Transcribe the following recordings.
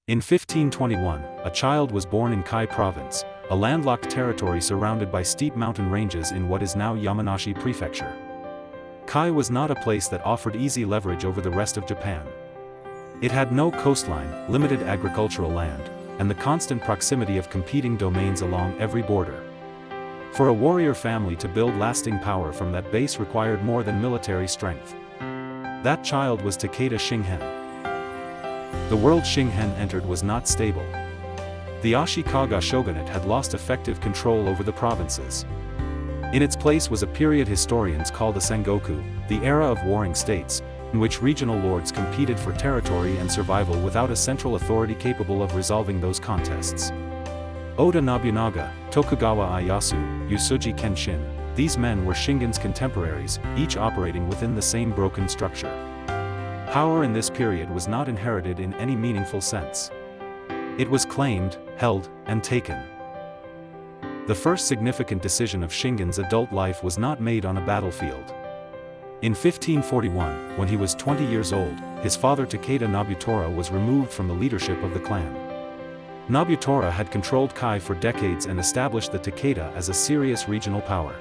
In 1521, a child was born in Kai Province, a landlocked territory surrounded by steep mountain ranges in what is now Yamanashi Prefecture. Kai was not a place that offered easy leverage over the rest of Japan. It had no coastline, limited agricultural land, and the constant proximity of competing domains along every border. For a warrior family to build lasting power from that base required more than military strength. That child was Takeda Shingen. The world Shingen entered was not stable. The Ashikaga shogunate had lost effective control over the provinces. In its place was a period historians call the Sengoku, the era of warring states, in which regional lords competed for territory and survival without a central authority capable of resolving those contests. Oda Nobunaga, Tokugawa Ieyasu, Uesugi Kenshin, these men were Shingen's contemporaries, each operating within the same broken structure. Power in this period was not inherited in any meaningful sense. It was claimed, held, and taken. The first significant decision of Shingen's adult life was not made on a battlefield. In 1541, when he was 20 years old, his father Takeda Nobutora was removed from the leadership of the clan. Nobutora had controlled Kai for decades and established the Takeda as a serious regional power.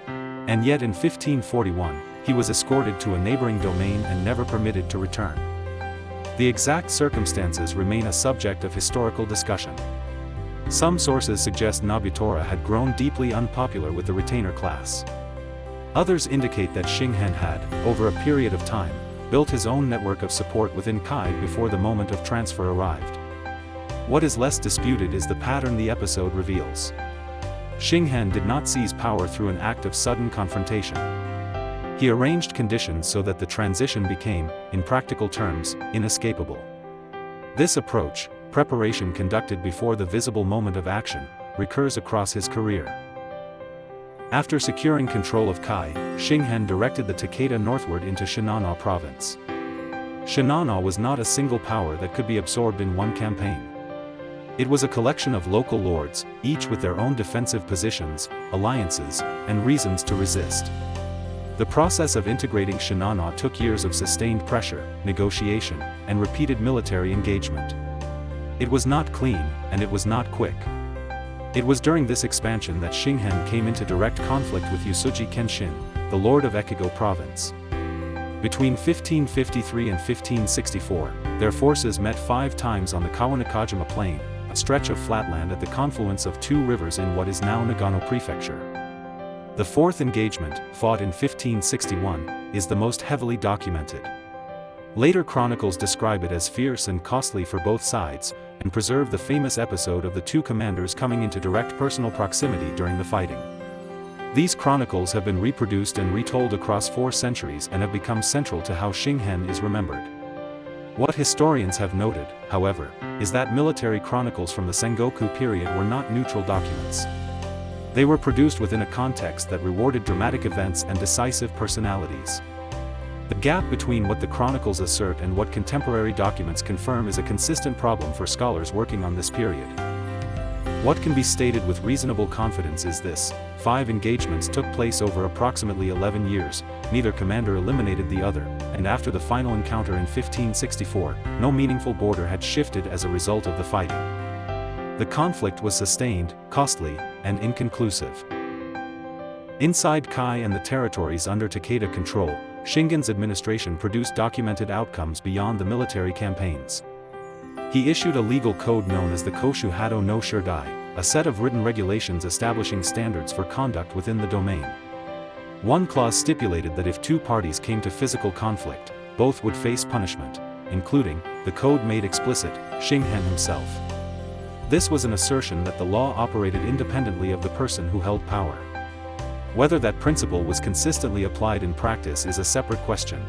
And yet in 1541, he was escorted to a neighboring domain and never permitted to return. The exact circumstances remain a subject of historical discussion. Some sources suggest Nobutora had grown deeply unpopular with the retainer class. Others indicate that Shingen had, over a period of time, built his own network of support within Kai before the moment of transfer arrived. What is less disputed is the pattern the episode reveals. Shingen did not seize power through an act of sudden confrontation. He arranged conditions so that the transition became, in practical terms, inescapable. This approach, preparation conducted before the visible moment of action, recurs across his career. After securing control of Kai, Shingen directed the Takeda northward into Shinano province. Shinano was not a single power that could be absorbed in one campaign. It was a collection of local lords, each with their own defensive positions, alliances, and reasons to resist. The process of integrating Shinano took years of sustained pressure, negotiation, and repeated military engagement. It was not clean, and it was not quick. It was during this expansion that Shingen came into direct conflict with Uesugi Kenshin, the lord of Echigo province. Between 1553 and 1564, their forces met 5 times on the Kawanakajima Plain, a stretch of flatland at the confluence of 2 rivers in what is now Nagano Prefecture. The 4th engagement, fought in 1561, is the most heavily documented. Later chronicles describe it as fierce and costly for both sides, and preserve the famous episode of the 2 commanders coming into direct personal proximity during the fighting. These chronicles have been reproduced and retold across 4 centuries and have become central to how Shingen is remembered. What historians have noted, however, is that military chronicles from the Sengoku period were not neutral documents. They were produced within a context that rewarded dramatic events and decisive personalities. The gap between what the chronicles assert and what contemporary documents confirm is a consistent problem for scholars working on this period. What can be stated with reasonable confidence is this: 5 engagements took place over approximately 11 years, neither commander eliminated the other, and after the final encounter in 1564, no meaningful border had shifted as a result of the fighting. The conflict was sustained, costly, and inconclusive. Inside Kai and the territories under Takeda control, Shingen's administration produced documented outcomes beyond the military campaigns. He issued a legal code known as the Koshu Hado no Shirdai, a set of written regulations establishing standards for conduct within the domain. One clause stipulated that if 2 parties came to physical conflict, both would face punishment, including, the code made explicit, Shingen himself. This was an assertion that the law operated independently of the person who held power. Whether that principle was consistently applied in practice is a separate question.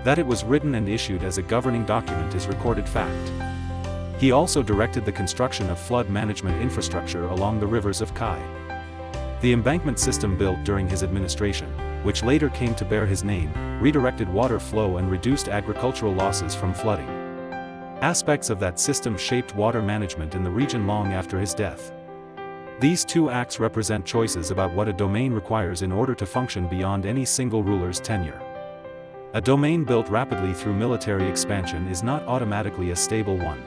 That it was written and issued as a governing document is recorded fact. He also directed the construction of flood management infrastructure along the rivers of Kai. The embankment system built during his administration, which later came to bear his name, redirected water flow and reduced agricultural losses from flooding. Aspects of that system shaped water management in the region long after his death. These 2 acts represent choices about what a domain requires in order to function beyond any single ruler's tenure. A domain built rapidly through military expansion is not automatically a stable one.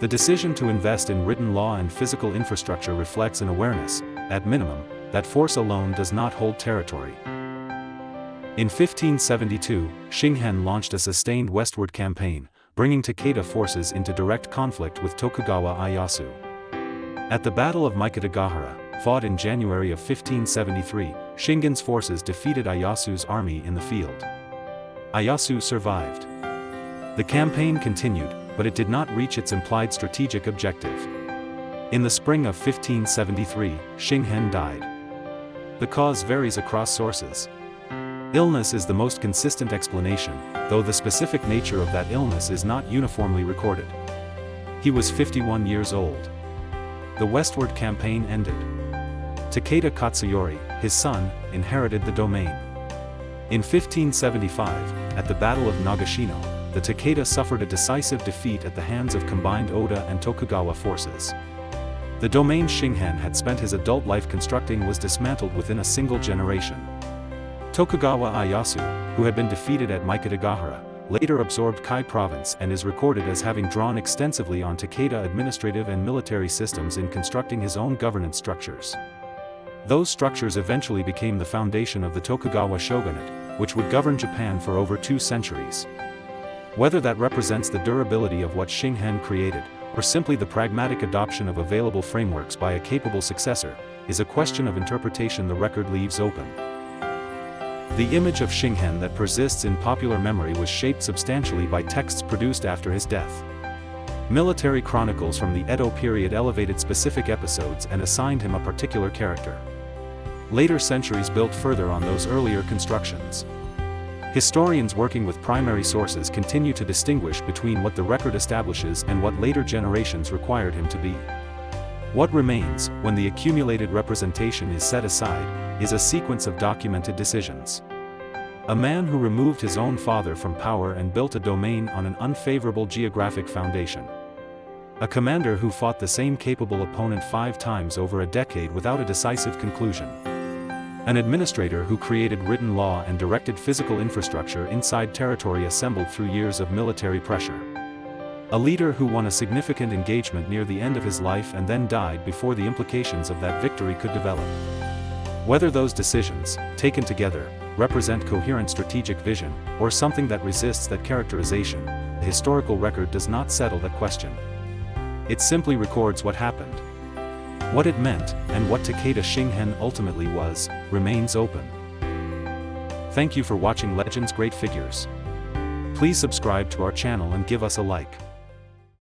The decision to invest in written law and physical infrastructure reflects an awareness, at minimum, that force alone does not hold territory. In 1572, Shingen launched a sustained westward campaign, bringing Takeda forces into direct conflict with Tokugawa Ieyasu. At the Battle of Mikitagahara, fought in January of 1573, Shingen's forces defeated Ieyasu's army in the field. Ieyasu survived. The campaign continued, but it did not reach its implied strategic objective. In the spring of 1573, Shingen died. The cause varies across sources. Illness is the most consistent explanation, though the specific nature of that illness is not uniformly recorded. He was 51 years old. The westward campaign ended. Takeda Katsuyori, his son, inherited the domain. In 1575, at the Battle of Nagashino, the Takeda suffered a decisive defeat at the hands of combined Oda and Tokugawa forces. The domain Shingen had spent his adult life constructing was dismantled within a single generation. Tokugawa Ieyasu, who had been defeated at Mikitagahara, later absorbed Kai province and is recorded as having drawn extensively on Takeda administrative and military systems in constructing his own governance structures. Those structures eventually became the foundation of the Tokugawa shogunate, which would govern Japan for over 2 centuries. Whether that represents the durability of what Shingen created, or simply the pragmatic adoption of available frameworks by a capable successor, is a question of interpretation the record leaves open. The image of Shingen that persists in popular memory was shaped substantially by texts produced after his death. Military chronicles from the Edo period elevated specific episodes and assigned him a particular character. Later centuries built further on those earlier constructions. Historians working with primary sources continue to distinguish between what the record establishes and what later generations required him to be. What remains, when the accumulated representation is set aside, is a sequence of documented decisions. A man who removed his own father from power and built a domain on an unfavorable geographic foundation. A commander who fought the same capable opponent 5 times over a decade without a decisive conclusion. An administrator who created written law and directed physical infrastructure inside territory assembled through years of military pressure. A leader who won a significant engagement near the end of his life and then died before the implications of that victory could develop. Whether those decisions, taken together, represent coherent strategic vision, or something that resists that characterization, the historical record does not settle that question. It simply records what happened. What it meant, and what Takeda Shingen ultimately was, remains open. Thank you for watching Legends Great Figures. Please subscribe to our channel and give us a like.